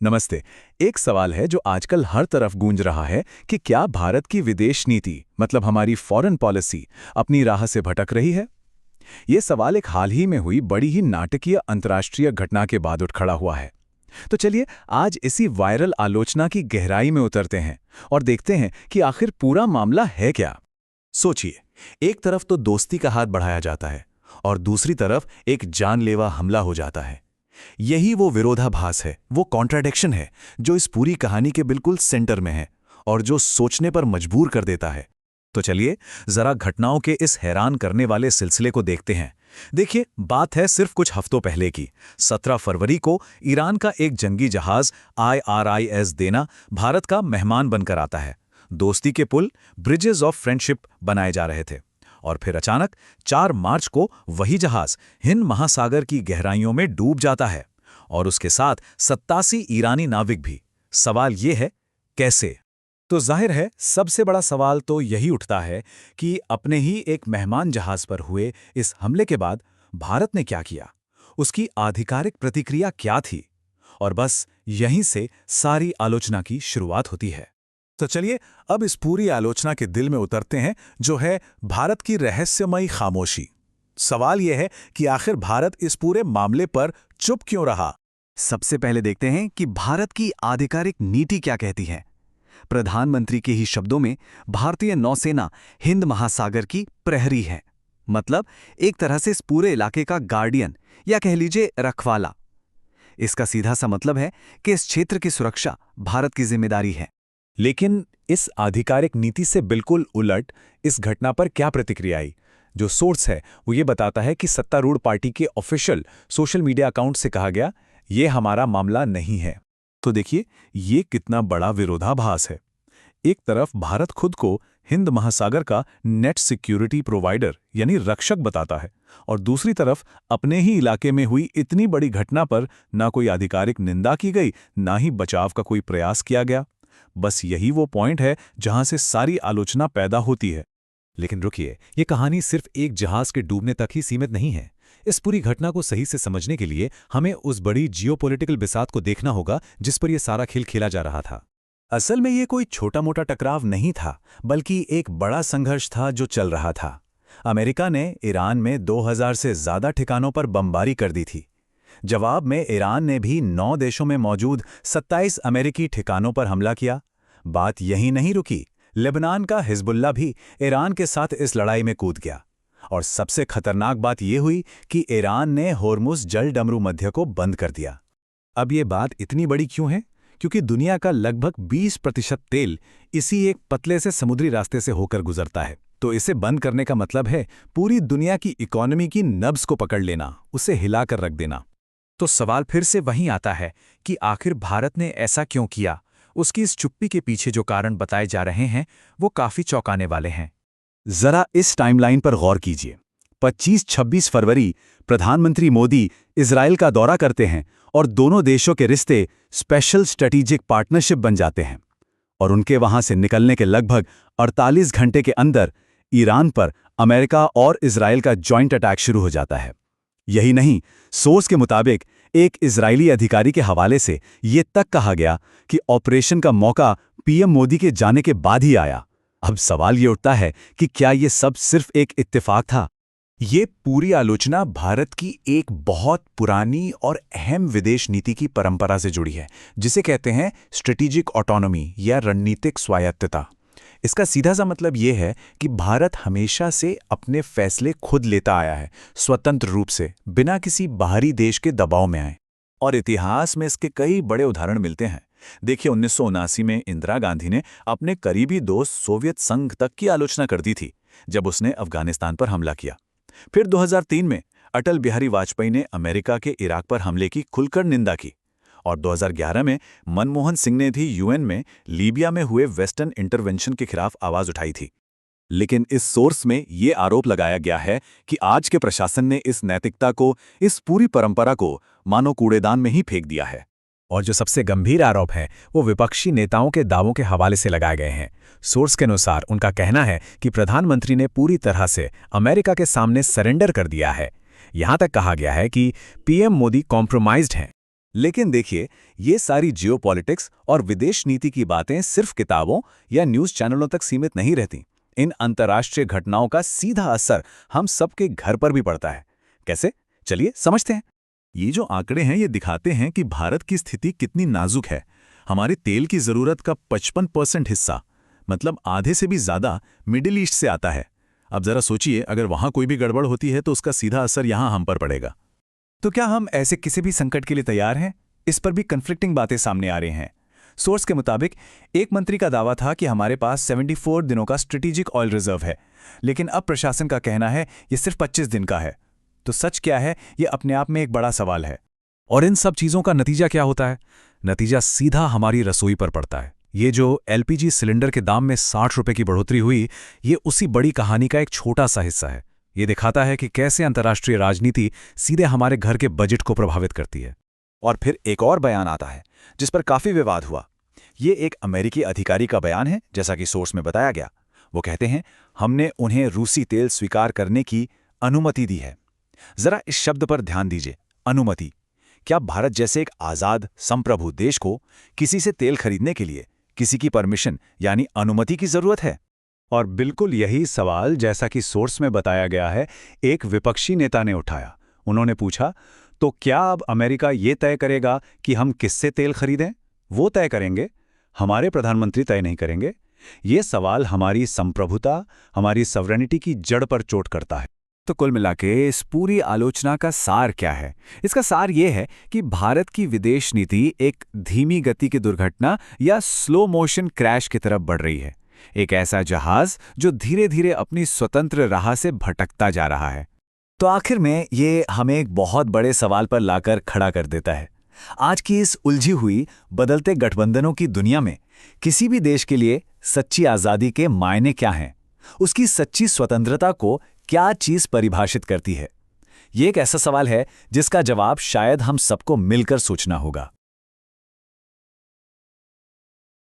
नमस्ते। एक सवाल है जो आजकल हर तरफ गूंज रहा है कि क्या भारत की विदेश नीति मतलब हमारी फॉरेन पॉलिसी अपनी राह से भटक रही है। ये सवाल एक हाल ही में हुई बड़ी ही नाटकीय अंतर्राष्ट्रीय घटना के बाद उठ खड़ा हुआ है। तो चलिए आज इसी वायरल आलोचना की गहराई में उतरते हैं और देखते हैं कि आखिर पूरा मामला है क्या। सोचिए, एक तरफ तो दोस्ती का हाथ बढ़ाया जाता है और दूसरी तरफ एक जानलेवा हमला हो जाता है। यही वो विरोधाभास है, वो कॉन्ट्राडिक्शन है जो इस पूरी कहानी के बिल्कुल सेंटर में है और जो सोचने पर मजबूर कर देता है। तो चलिए जरा घटनाओं के इस हैरान करने वाले सिलसिले को देखते हैं। देखिए, बात है सिर्फ कुछ हफ्तों पहले की। 17 फरवरी को ईरान का एक जंगी जहाज IRIS देना भारत का मेहमान बनकर आता है। दोस्ती के पुल, ब्रिजेस ऑफ फ्रेंडशिप बनाए जा रहे थे और फिर अचानक 4 मार्च को वही जहाज हिंद महासागर की गहराइयों में डूब जाता है और उसके साथ 87 ईरानी नाविक भी। सवाल ये है, कैसे? तो जाहिर है सबसे बड़ा सवाल तो यही उठता है कि अपने ही एक मेहमान जहाज पर हुए इस हमले के बाद भारत ने क्या किया, उसकी आधिकारिक प्रतिक्रिया क्या थी। और बस यहीं से सारी आलोचना की शुरुआत होती है। तो चलिए अब इस पूरी आलोचना के दिल में उतरते हैं, जो है भारत की रहस्यमयी खामोशी। सवाल यह है कि आखिर भारत इस पूरे मामले पर चुप क्यों रहा। सबसे पहले देखते हैं कि भारत की आधिकारिक नीति क्या कहती है। प्रधानमंत्री के ही शब्दों में भारतीय नौसेना हिंद महासागर की प्रहरी है, मतलब एक तरह से इस पूरे इलाके का गार्डियन या कह लीजिए रखवाला। इसका सीधा सा मतलब है कि इस क्षेत्र की सुरक्षा भारत की जिम्मेदारी है। लेकिन इस आधिकारिक नीति से बिल्कुल उलट इस घटना पर क्या प्रतिक्रिया आई। जो सोर्स है वो ये बताता है कि सत्तारूढ़ पार्टी के ऑफिशियल सोशल मीडिया अकाउंट से कहा गया, ये हमारा मामला नहीं है। तो देखिए ये कितना बड़ा विरोधाभास है। एक तरफ भारत खुद को हिंद महासागर का नेट सिक्योरिटी प्रोवाइडर यानी रक्षक बताता है और दूसरी तरफ अपने ही इलाके में हुई इतनी बड़ी घटना पर ना कोई आधिकारिक निंदा की गई, ना ही बचाव का कोई प्रयास किया गया। बस यही वो पॉइंट है जहां से सारी आलोचना पैदा होती है। लेकिन रुकिए, ये कहानी सिर्फ एक जहाज के डूबने तक ही सीमित नहीं है। इस पूरी घटना को सही से समझने के लिए हमें उस बड़ी जियोपॉलिटिकल बिसात को देखना होगा जिस पर यह सारा खेल खेला जा रहा था। असल में ये कोई छोटा मोटा टकराव नहीं था, बल्कि एक बड़ा संघर्ष था जो चल रहा था। अमेरिका ने ईरान में 2000 से ज्यादा ठिकानों पर बमबारी कर दी थी। जवाब में ईरान ने भी 9 देशों में मौजूद 27 अमेरिकी ठिकानों पर हमला किया। बात यहीं नहीं रुकी, लेबनान का हिजबुल्लाह भी ईरान के साथ इस लड़ाई में कूद गया। और सबसे खतरनाक बात यह हुई कि ईरान ने होर्मुज जल डमरू मध्य को बंद कर दिया। अब ये बात इतनी बड़ी क्यों है? क्योंकि दुनिया का लगभग 20% तेल इसी एक पतले से समुद्री रास्ते से होकर गुजरता है। तो इसे बंद करने का मतलब है पूरी दुनिया की इकोनॉमी की नब्ज को पकड़ लेना, उसे हिलाकर रख देना। तो सवाल फिर से वहीं आता है कि आखिर भारत ने ऐसा क्यों किया। उसकी इस चुप्पी के पीछे जो कारण बताए जा रहे हैं वो काफी चौंकाने वाले हैं। जरा इस टाइमलाइन पर गौर कीजिए। 25-26 फरवरी प्रधानमंत्री मोदी इजराइल का दौरा करते हैं और दोनों देशों के रिश्ते स्पेशल स्ट्रेटेजिक पार्टनरशिप बन जाते हैं। और उनके वहां से निकलने के लगभग 48 घंटे के अंदर ईरान पर अमेरिका और इजराइल का जॉइंट अटैक शुरू हो जाता है। यही नहीं, सोर्स के मुताबिक एक इजरायली अधिकारी के हवाले से ये तक कहा गया कि ऑपरेशन का मौका पीएम मोदी के जाने के बाद ही आया। अब सवाल ये उठता है कि क्या ये सब सिर्फ एक इत्तेफाक था? ये पूरी आलोचना भारत की एक बहुत पुरानी और अहम विदेश नीति की परंपरा से जुड़ी है, जिसे कहते हैं स्ट्रेटेजिक ऑटोनॉमी या रणनीतिक स्वायत्तता। इसका सीधा सा मतलब यह है कि भारत हमेशा से अपने फैसले खुद लेता आया है, स्वतंत्र रूप से, बिना किसी बाहरी देश के दबाव में आए। और इतिहास में इसके कई बड़े उदाहरण मिलते हैं। देखिए, 1979 में इंदिरा गांधी ने अपने करीबी दोस्त सोवियत संघ तक की आलोचना कर दी थी जब उसने अफगानिस्तान पर हमला किया। फिर 2003 में अटल बिहारी वाजपेयी ने अमेरिका के इराक पर हमले की खुलकर निंदा की। और 2011 में मनमोहन सिंह ने भी यूएन में लीबिया में हुए वेस्टर्न इंटरवेंशन के खिलाफ आवाज उठाई थी। लेकिन इस सोर्स में ये आरोप लगाया गया है कि आज के प्रशासन ने इस नैतिकता को, इस पूरी परंपरा को मानो कूड़ेदान में ही फेंक दिया है। और जो सबसे गंभीर आरोप है वो विपक्षी नेताओं के दावों के हवाले से लगाए गए हैं। सोर्स के अनुसार उनका कहना है कि प्रधानमंत्री ने पूरी तरह से अमेरिका के सामने सरेंडर कर दिया है। यहां तक कहा गया है कि पीएम मोदी कॉम्प्रोमाइज्ड हैं। लेकिन देखिए, ये सारी जियोपॉलिटिक्स और विदेश नीति की बातें सिर्फ किताबों या न्यूज़ चैनलों तक सीमित नहीं रहती। इन अंतर्राष्ट्रीय घटनाओं का सीधा असर हम सबके घर पर भी पड़ता है। कैसे? चलिए समझते हैं। ये जो आंकड़े हैं ये दिखाते हैं कि भारत की स्थिति कितनी नाजुक है। हमारे तेल की ज़रूरत का 55% हिस्सा, मतलब आधे से भी ज़्यादा, मिडिल ईस्ट से आता है। अब ज़रा सोचिए, अगर वहाँ कोई भी गड़बड़ होती है तो उसका सीधा असर यहाँ हम पर पड़ेगा। तो क्या हम ऐसे किसी भी संकट के लिए तैयार हैं? इस पर भी कन्फ्लिक्टिंग बातें सामने आ रही हैं। सोर्स के मुताबिक एक मंत्री का दावा था कि हमारे पास 74 दिनों का स्ट्रेटेजिक ऑयल रिजर्व है, लेकिन अब प्रशासन का कहना है ये सिर्फ 25 दिन का है। तो सच क्या है, ये अपने आप में एक बड़ा सवाल है। और इन सब चीज़ों का नतीजा क्या होता है? नतीजा सीधा हमारी रसोई पर पड़ता है। ये जो एलपीजी सिलेंडर के दाम में 60 रुपए की बढ़ोतरी हुई, ये उसी बड़ी कहानी का एक छोटा सा हिस्सा है। ये दिखाता है कि कैसे अंतर्राष्ट्रीय राजनीति सीधे हमारे घर के बजट को प्रभावित करती है। और फिर एक और बयान आता है जिस पर काफी विवाद हुआ। ये एक अमेरिकी अधिकारी का बयान है, जैसा कि सोर्स में बताया गया। वो कहते हैं, हमने उन्हें रूसी तेल स्वीकार करने की अनुमति दी है। जरा इस शब्द पर ध्यान दीजिए, अनुमति। क्या भारत जैसे एक आजाद संप्रभु देश को किसी से तेल खरीदने के लिए किसी की परमिशन यानी अनुमति की जरूरत है? और बिल्कुल यही सवाल, जैसा कि सोर्स में बताया गया है, एक विपक्षी नेता ने उठाया। उन्होंने पूछा, तो क्या अब अमेरिका ये तय करेगा कि हम किससे तेल खरीदें? वो तय करेंगे, हमारे प्रधानमंत्री तय नहीं करेंगे? ये सवाल हमारी संप्रभुता, हमारी सॉवरेनिटी की जड़ पर चोट करता है। तो कुल मिलाके इस पूरी आलोचना का सार क्या है? इसका सार ये है कि भारत की विदेश नीति एक धीमी गति की दुर्घटना या स्लो मोशन क्रैश की तरफ बढ़ रही है। एक ऐसा जहाज जो धीरे धीरे अपनी स्वतंत्र राह से भटकता जा रहा है। तो आखिर में ये हमें एक बहुत बड़े सवाल पर लाकर खड़ा कर देता है। आज की इस उलझी हुई बदलते गठबंधनों की दुनिया में किसी भी देश के लिए सच्ची आज़ादी के मायने क्या हैं? उसकी सच्ची स्वतंत्रता को क्या चीज़ परिभाषित करती है? ये एक ऐसा सवाल है जिसका जवाब शायद हम सबको मिलकर सोचना होगा।